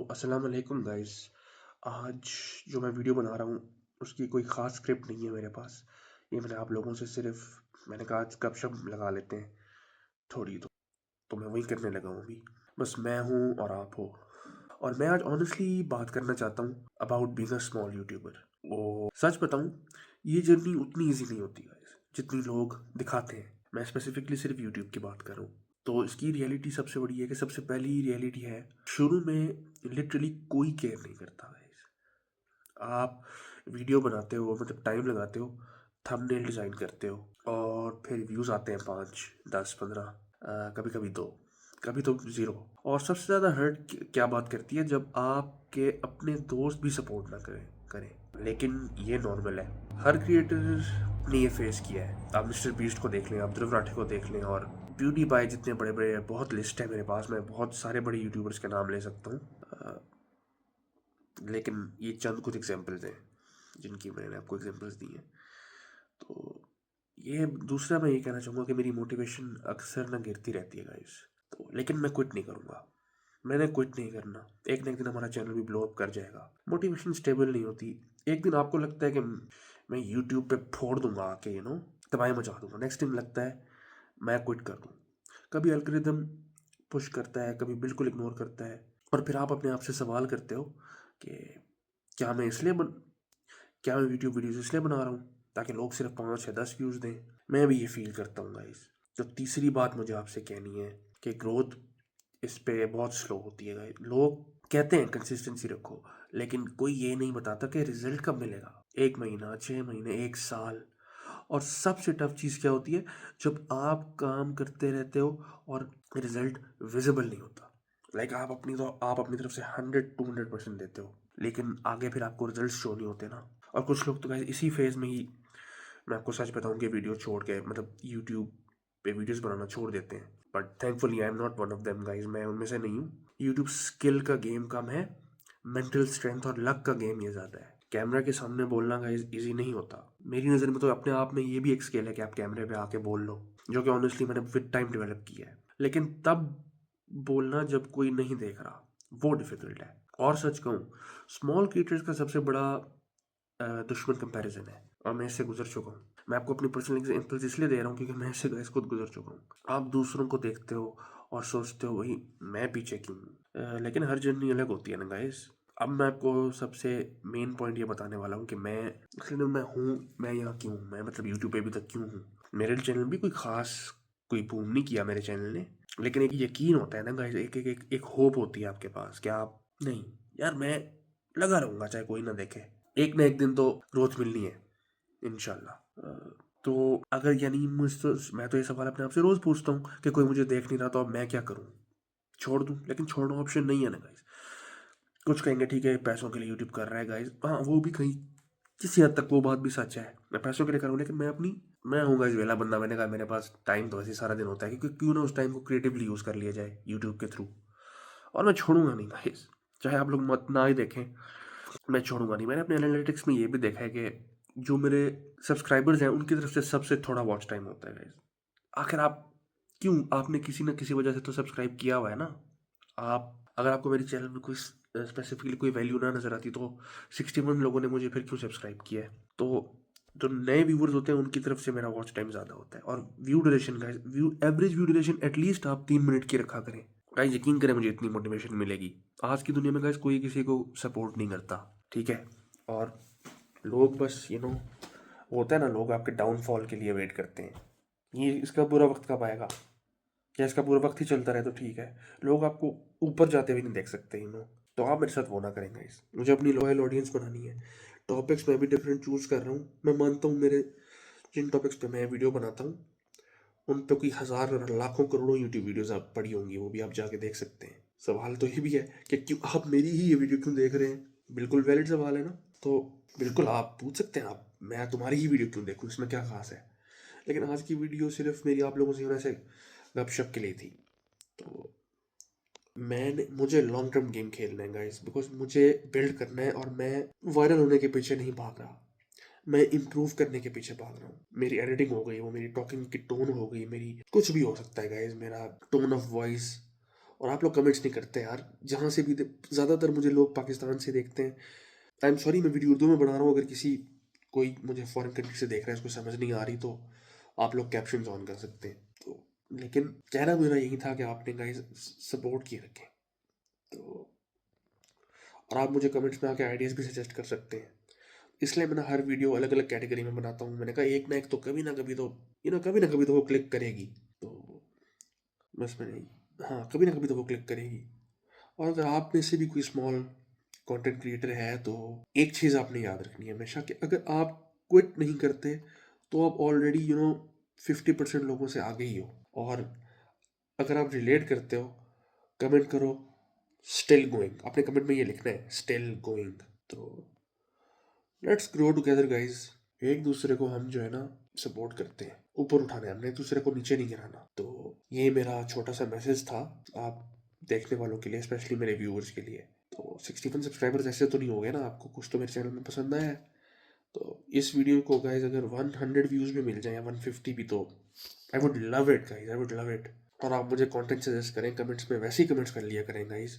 अस्सलाम वालेकुम गाइस। आज जो मैं वीडियो बना रहा हूँ उसकी कोई ख़ास स्क्रिप्ट नहीं है मेरे पास। ये मैंने आप लोगों से मैंने कहा आज गपशप लगा लेते हैं थोड़ी। तो मैं वही करने लगा हूँ अभी। बस मैं हूँ और आप हो। और मैं आज ऑनेस्टली बात करना चाहता हूँ about being a small YouTuber. वो सच बताऊँ, ये जर्नी उतनी ईजी नहीं होती गाइस जितनी लोग दिखाते हैं। मैं स्पेसिफिकली सिर्फ यूट्यूब की बात कर रहा हूँ। तो इसकी रियलिटी सबसे बड़ी है कि सबसे पहली रियलिटी है, शुरू में लिटरली कोई केयर नहीं करता गाइस। आप वीडियो बनाते हो, मतलब टाइम लगाते हो, थंबनेल डिज़ाइन करते हो और फिर व्यूज़ आते हैं 5, 10, 15, कभी कभी 2, कभी तो 0। और सबसे ज़्यादा हर्ट क्या बात करती है, जब आपके अपने दोस्त भी सपोर्ट ना करें। लेकिन ये नॉर्मल है, हर क्रिएटर ने ये फेस किया है। आप मिस्टर बीस्ट को देख लें, आप ध्रुव राठे को देख लें, और ब्यूटी बाय जितने बड़े बड़े, बहुत लिस्ट है मेरे पास, मैं बहुत सारे बड़े यूट्यूबर्स के नाम ले सकता हूँ। लेकिन ये चंद कुछ एग्जांपल्स हैं जिनकी मैंने आपको एग्जांपल्स दी हैं। तो ये दूसरा मैं ये कहना चाहूँगा कि मेरी मोटिवेशन अक्सर ना गिरती रहती है गाइस। तो लेकिन मैं क्विट नहीं करूँगा। मैंने क्विट नहीं करना। एक ना एक दिन हमारा चैनल भी ब्लो अप कर जाएगा। मोटिवेशन स्टेबल नहीं होती। एक दिन आपको लगता है कि मैं यूट्यूब पे फोड़ दूंगा आके, तबाही मचा दूंगा। नेक्स्ट दिन लगता है मैं क्विट कर दूँ। कभी एल्गोरिदम पुश करता है, कभी बिल्कुल इग्नोर करता है। और फिर आप अपने आप से सवाल करते हो कि क्या मैं इसलिए बन क्या मैं यूट्यूब वीडियोस इसलिए बना रहा हूँ ताकि लोग सिर्फ 5 या 10 व्यूज़ दें। मैं भी ये फील करता हूँ गाइस। जो तीसरी बात मुझे आपसे कहनी है कि ग्रोथ इस पे बहुत स्लो होती है गाइस। लोग कहते हैं कंसिस्टेंसी रखो, लेकिन कोई ये नहीं बताता कि रिजल्ट कब मिलेगा। 1 महीना, 6 महीने, 1 साल। और सबसे टफ चीज़ क्या होती है, जब आप काम करते रहते हो और रिजल्ट विजिबल नहीं होता। आप अपनी तरफ से 100-200% देते हो, लेकिन आगे फिर आपको रिजल्ट शो नहीं होते ना। और कुछ लोग तो गाइस इसी फेज में ही, मैं आपको सच बताऊं, कि वीडियो छोड़ के, मतलब यूट्यूब पे वीडियोस बनाना छोड़ देते हैं। But thankfully I am not one of them guys. मैं उनमें से नहीं हूँ। यूट्यूब स्किल का गेम कम है, मेंटल स्ट्रेंथ और लक का गेम ये ज़्यादा है। कैमरा के सामने बोलना गाइस इजी नहीं होता। मेरी नज़र में तो अपने आप में ये भी एक स्किल है कि आप कैमरे पे आके बोल लो, जो कि ऑनेस्टली मैंने विद टाइम डेवलप किया है। लेकिन तब बोलना जब कोई नहीं देख रहा, वो डिफिकल्ट है। और सच कहूँ, स्मॉल क्रिएटर्स का सबसे बड़ा दुश्मन कंपैरिजन है, और मैं इससे गुजर चुका हूँ। मैं आपको अपनी पर्सनल एग्जांपल्स इसलिए दे रहा हूँ क्योंकि मैं इससे गाइस खुद गुजर चुका हूँ। आप दूसरों को देखते हो और सोचते हो वही मैं पीछे क्यों हूँ। लेकिन हर जर्नी अलग होती है ना गाइस। अब मैं आपको सबसे मेन पॉइंट ये बताने वाला हूँ कि मैं यहाँ क्यों हूँ, मैं मतलब यूट्यूब पे अभी तक क्यों हूँ। मेरे चैनल भी कोई बूम नहीं किया मेरे चैनल ने, लेकिन एक यकीन होता है ना गाइस, एक होप होती है आपके पास कि आप नहीं, यार मैं लगा रहूंगा चाहे कोई ना देखे, एक ना एक दिन तो ग्रोथ मिलनी है इंशाल्लाह। तो अगर यानी मैं तो ये सवाल अपने आप से रोज पूछता हूँ कि कोई मुझे देख नहीं रहा तो अब मैं क्या करूँ, छोड़ दूँ? लेकिन छोड़ना ऑप्शन नहीं है ना गाइस। कुछ कहेंगे ठीक है पैसों के लिए यूट्यूब कर रहा है गाइस, हाँ वो भी कहीं किसी हद तक वो बात भी सच है। मैं पैसों के लिए कर रहा हूँ, लेकिन मैं हूँ गाइस वेला बंदा। मैंने कहा मेरे पास टाइम तो वैसे सारा दिन होता है, क्योंकि क्यों ना उस टाइम को क्रिएटिवली यूज़ कर लिया जाए यूट्यूब के थ्रू। और मैं छोड़ूंगा नहीं गाइस, चाहे आप लोग मत ना ही देखें, मैं छोड़ूंगा नहीं। मैंने अपने एनालिटिक्स में ये भी देखा है कि जो मेरे सब्सक्राइबर्स हैं उनकी तरफ से सबसे थोड़ा वॉच टाइम होता है गाइस। आखिर आपने किसी ना किसी वजह से तो सब्सक्राइब किया हुआ है ना। आप अगर आपको मेरे चैनल में कोई स्पेसिफिकली कोई वैल्यू ना नज़र आती तो 61 लोगों ने मुझे फिर क्यों सब्सक्राइब किया है। तो जो नए व्यूवर्स होते हैं उनकी तरफ से मेरा वॉच टाइम ज़्यादा होता है। और view duration guys, average view duration at least आप 3 मिनट की रखा करें गाइस। यकीन करें मुझे इतनी मोटिवेशन मिलेगी। आज की दुनिया में गाइस कोई किसी को सपोर्ट नहीं करता, ठीक है। और लोग बस होता है ना, लोग आपके डाउनफॉल के लिए वेट करते हैं। ये इसका बुरा वक्त कब आएगा, क्या इसका पूरा वक्त ही चलता रहे तो ठीक है। लोग आपको ऊपर जाते हुए नहीं देख सकते तो आप मेरे साथ वो ना करेंगे इस, मुझे अपनी लॉयल ऑडियंस बनानी है। टॉपिक्स मैं भी डिफरेंट चूज कर रहा हूँ। मैं मानता हूँ मेरे जिन टॉपिक्स पे मैं वीडियो बनाता हूँ उन पे कोई हज़ार और लाखों करोड़ों यूट्यूब वीडियोस आप पड़ी होंगी, वो भी आप जाके देख सकते हैं। सवाल तो ये भी है कि क्यों आप मेरी ही ये वीडियो क्यों देख रहे हैं। बिल्कुल वैलिड सवाल है ना। तो बिल्कुल आप पूछ सकते हैं, आप मैं तुम्हारी ही वीडियो क्यों देखूँ, इसमें क्या खास है। लेकिन आज की वीडियो सिर्फ मेरी आप लोगों से वैसे गपशप के लिए थी। तो मुझे लॉन्ग टर्म गेम खेलना है गाइस, बिकॉज मुझे बिल्ड करना है और मैं वायरल होने के पीछे नहीं भाग रहा। मैं इम्प्रूव करने के पीछे भाग रहा हूँ। मेरी एडिटिंग हो गई, वो मेरी टॉकिंग की टोन हो गई, मेरी कुछ भी हो सकता है गाइस, मेरा टोन ऑफ वॉइस और आप लोग कमेंट्स नहीं करते यार, जहाँ से भी ज़्यादातर मुझे लोग पाकिस्तान से देखते हैं। आई एम सॉरी, मैं वीडियो उर्दू में बना रहा हूँ, अगर किसी कोई मुझे फॉरेन कंट्री से देख रहा है, इसको समझ नहीं आ रही, तो आप लोग कैप्शन ऑन कर सकते हैं। तो लेकिन कहना मेरा यही था कि आपने गाइस सपोर्ट किए रखें। तो और आप मुझे कमेंट्स में आके आइडियाज़ भी सजेस्ट कर सकते हैं। इसलिए मैं ना हर वीडियो अलग अलग कैटेगरी में बनाता हूँ। मैंने कहा एक ना एक तो कभी ना कभी तो कभी ना कभी तो वो क्लिक करेगी। तो बस मैंने, हाँ, कभी ना कभी तो वो क्लिक करेगी। और अगर आप में से भी कोई स्मॉल कंटेंट क्रिएटर है तो एक चीज़ आपने याद रखनी है हमेशा, कि अगर आप क्विट नहीं करते तो आप ऑलरेडी 50% लोगों से आगे ही हो। और अगर आप रिलेट करते हो, कमेंट करो स्टिल गोइंग, अपने कमेंट में ये लिखना है स्टिल गोइंग। तो लेट्स ग्रो टुगेदर गाइज। एक दूसरे को हम जो है ना सपोर्ट करते हैं, ऊपर उठाना है हमने, एक दूसरे को नीचे नहीं गिराना। तो ये मेरा छोटा सा मैसेज था आप देखने वालों के लिए, स्पेशली मेरे व्यूअर्स के लिए। तो 61 सब्सक्राइबर्स ऐसे तो नहीं हो गए ना, आपको कुछ तो मेरे चैनल में पसंद आया है। तो इस वीडियो को गाइज अगर 100 व्यूज़ में मिल जाए या 150 भी, तो I would love it guys, I would love it. और आप मुझे कंटेंट सजेस्ट करें कमेंट्स में, वैसे ही कमेंट्स कर लिया करें गाइज।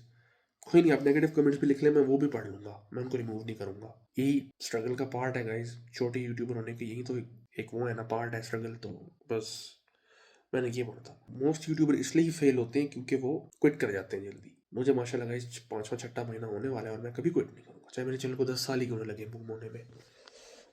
कोई नहीं, आप नेगेटिव कमेंट्स भी लिख लें, मैं वो भी पढ़ लूँगा, मैं उनको रिमूव नहीं करूँगा। यही स्ट्रगल का पार्ट है गाइज, छोटे यूट्यूबर होने की यही तो एक वो है ना, पार्ट है स्ट्रगल। तो बस मैंने ये बोला था, मोस्ट यूट्यूबर इसलिए ही फेल होते हैं क्योंकि वो क्विट कर जाते हैं जल्दी। मुझे माशाल्लाह गाइज 5वां 6ठा महीना होने वाला है और मैं कभी क्विट नहीं करूँगा, चाहे मेरे चैनल को 10 साल ही क्यों ना लगे बूम होने में,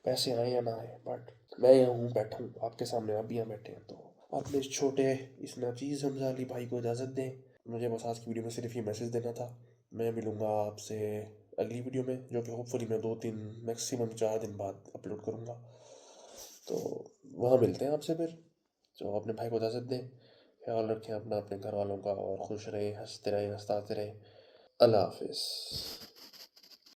पैसे आए या ना आए। बट मैं यहाँ हूँ, बैठा हूँ आपके सामने, आप भी यहाँ बैठे हैं। तो अपने इस छोटे, इस नाचीज़ हमजा अली भाई को इजाज़त दें। मुझे बस आज की वीडियो में सिर्फ ये मैसेज देना था। मैं मिलूँगा आपसे अगली वीडियो में, जो कि होपफुली मैं 2-3 मैक्सिमम 4 दिन बाद अपलोड करूँगा। तो वहाँ मिलते हैं आपसे फिर। तो अपने भाई को इजाज़त दें, ख्याल रखें अपना, अपने घर वालों का, और खुश रहें, हंसते रहें, हंसते रहें। अल्लाह हाफिज़।